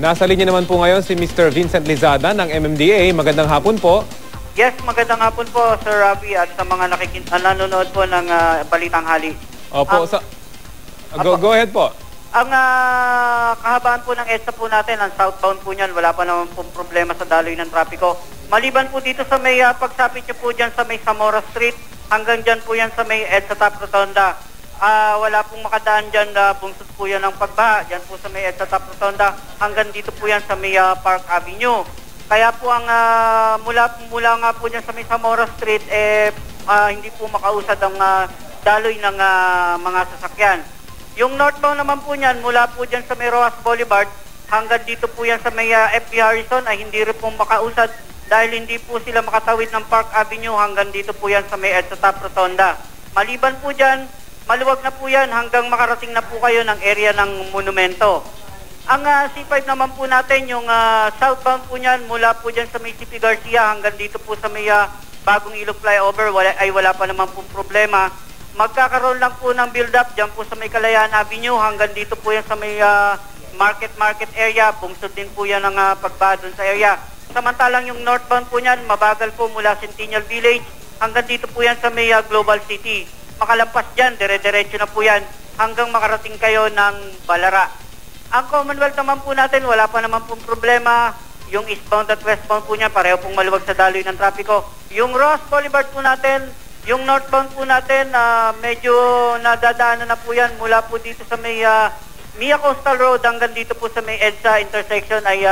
Nasa linya naman po ngayon si Mr. Vincent Lizada ng MMDA. Magandang hapon po. Yes, magandang hapon po, Sir Rafi, at sa mga nanonood po ng Balitang Hali. Opo, go ahead po. Ang kahabaan po ng EDSA po natin, ang southbound po niyan, wala pa naman pong problema sa daloy ng trapiko. Maliban po dito sa may pagsapit niyo po dyan sa may Zamora Street, hanggang dyan po yan sa may EDSA Top Rotonda. Wala pong makadaan dyan, bungsod po yan ng pagbaha, dyan po sa may EDSA Top Rotonda, hanggang dito po yan sa may Park Avenue. Kaya po ang mula nga po dyan sa may Zamora Street, hindi po makausad ang daloy ng mga sasakyan. Yung northbound naman po niyan, mula po dyan sa may Rojas Boulevard, hanggang dito po yan sa may FB Harrison ay hindi rin po makausad dahil hindi po sila makatawid ng Park Avenue hanggang dito po yan sa may EDSA Top Rotonda. Maliban po dyan, maluwag na po yan hanggang makarating na po kayo ng area ng monumento. Ang C5 naman po natin, yung southbound po niyan, mula po dyan sa may CP Garcia hanggang dito po sa may Bagong Ilog Flyover, wala pa naman pong problema. Magkakaroon lang po ng build-up dyan po sa may Kalayaan Avenue hanggang dito po yan sa may market area. Bungsod din po yan ng pagbaha dun sa area. Samantalang yung northbound po niyan, mabagal po mula Centennial Village hanggang dito po yan sa may Global City. Makalampas dyan, dire-diretso na po yan hanggang makarating kayo ng Balara. Ang Commonwealth naman po natin, wala pa naman pong problema. Yung eastbound at westbound po niya, pareho pong maluwag sa daloy ng trapiko. Yung Ross Boulevard po natin, yung northbound po natin, medyo nadadaanan na po yan mula po dito sa may Mia Coastal Road hanggang dito po sa may EDSA intersection ay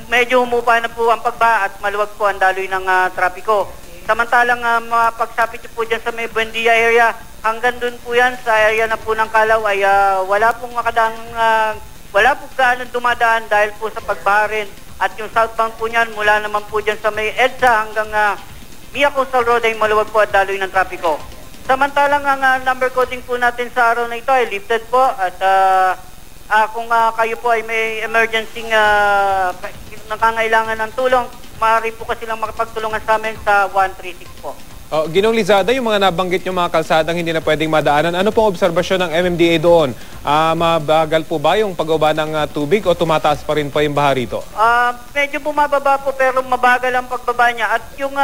medyo humupa na po ang pagbaha at maluwag po ang daloy ng trapiko. Samantalang pagsapit po dyan sa may Buendia area, hanggang dun po yan sa area na po ng Calao ay wala pong wala po gaano dumadaan dahil po sa pagbaha rin. At yung southbound po niyan, mula naman po dyan sa may EDSA hanggang Mia Coastal Road ay maluwag po at daloy ng trapiko. Samantalang ang number coding po natin sa araw na ito ay lifted po at kung kayo po ay may emergency nakangailangan ng tulong, maaari po kasi lang makapagtulungan sa amin sa 136 po. Ginoong Lizada, yung mga nabanggit yung mga kalsadang hindi na pwedeng madaanan, ano pong obserbasyon ng MMDA doon? Mabagal po ba yung pagbaba ng tubig o tumataas pa rin pa yung baha rito? Medyo bumababa po pero mabagal ang pagbaba niya. At yung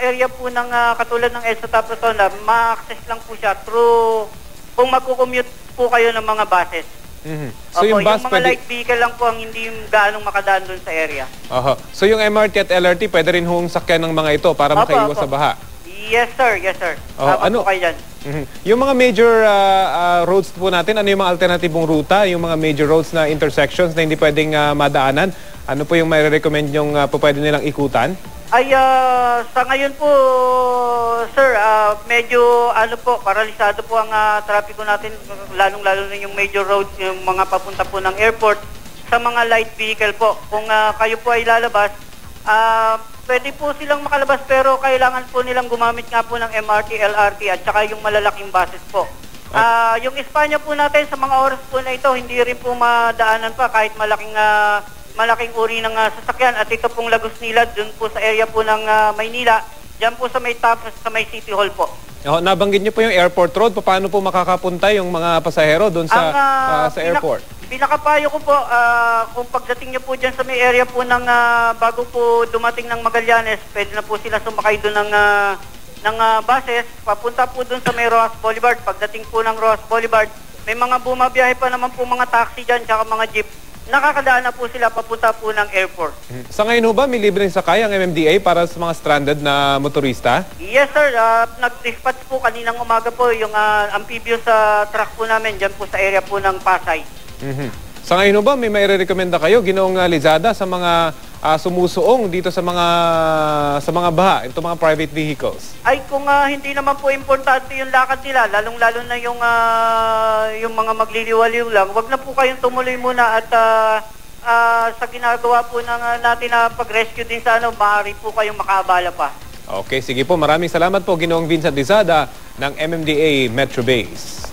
area po ng katulad ng EDSA Top Rotonda, ma-access lang po siya through kung magkukommute po kayo ng mga buses. So yung bus yung mga light vehicle lang po ang hindi gaanong makadaan doon sa area. So yung MRT at LRT pwede rin hong sakyan ng mga ito para makaiwas sa baha? Yes sir, yes sir. Ano po kayo dyan? Yung mga major roads po natin, ano yung mga alternatibong ruta, yung mga major roads na intersections na hindi pwedeng madaanan, ano po yung may recommend yung pwede nilang ikutan? Ay, sa ngayon po, sir, medyo paralisado po ang trapiko natin, lalong-lalo na yung major roads, yung mga papunta po ng airport, sa mga light vehicle po. Kung kayo po ay lalabas, pwede po silang makalabas pero kailangan po nilang gumamit nga po ng MRT, LRT at saka yung malalaking buses po. Yung Espanya po natin sa mga oras po na ito, hindi rin po madaanan pa kahit malaking uri ng sasakyan. At ito pong Lagos Nilad, dun po sa area po ng Maynila, dyan po sa may top, sa may City Hall po. Nabanggit niyo po yung airport road, paano po makakapunta yung mga pasahero doon sa airport? Pinakapayo ko po, kung pagdating niyo po dyan sa may area po ng bago po dumating ng Magallanes, pwede na po sila sumakay doon ng buses, papunta po doon sa may Rojas Boulevard. Pagdating po ng Rojas Boulevard, may mga bumabiyahe pa naman po mga taxi dyan, tsaka mga jeep. Nakakadaan na po sila papunta po ng airport. Sa ngayon ho ba, may libreng sakay ang MMDA para sa mga stranded na motorista? Yes sir, nag-dispatch po kaninang umaga po yung amphibious truck po namin dyan po sa area po ng Pasay. Sa ngayon ba, may recommenda kayo, Ginoong Lizada, sa mga sumusuong dito sa mga baha, itong mga private vehicles? Ay, kung hindi naman po importante yung lakad nila, lalong-lalo na yung mga magliliwaliw lang, wag na po kayong tumuloy muna at sa ginagawa po natin na pag-rescue din sa maaari po kayong makaabala pa. Okay, sige po. Maraming salamat po, Ginoong Vincent Lizada ng MMDA Metro Base.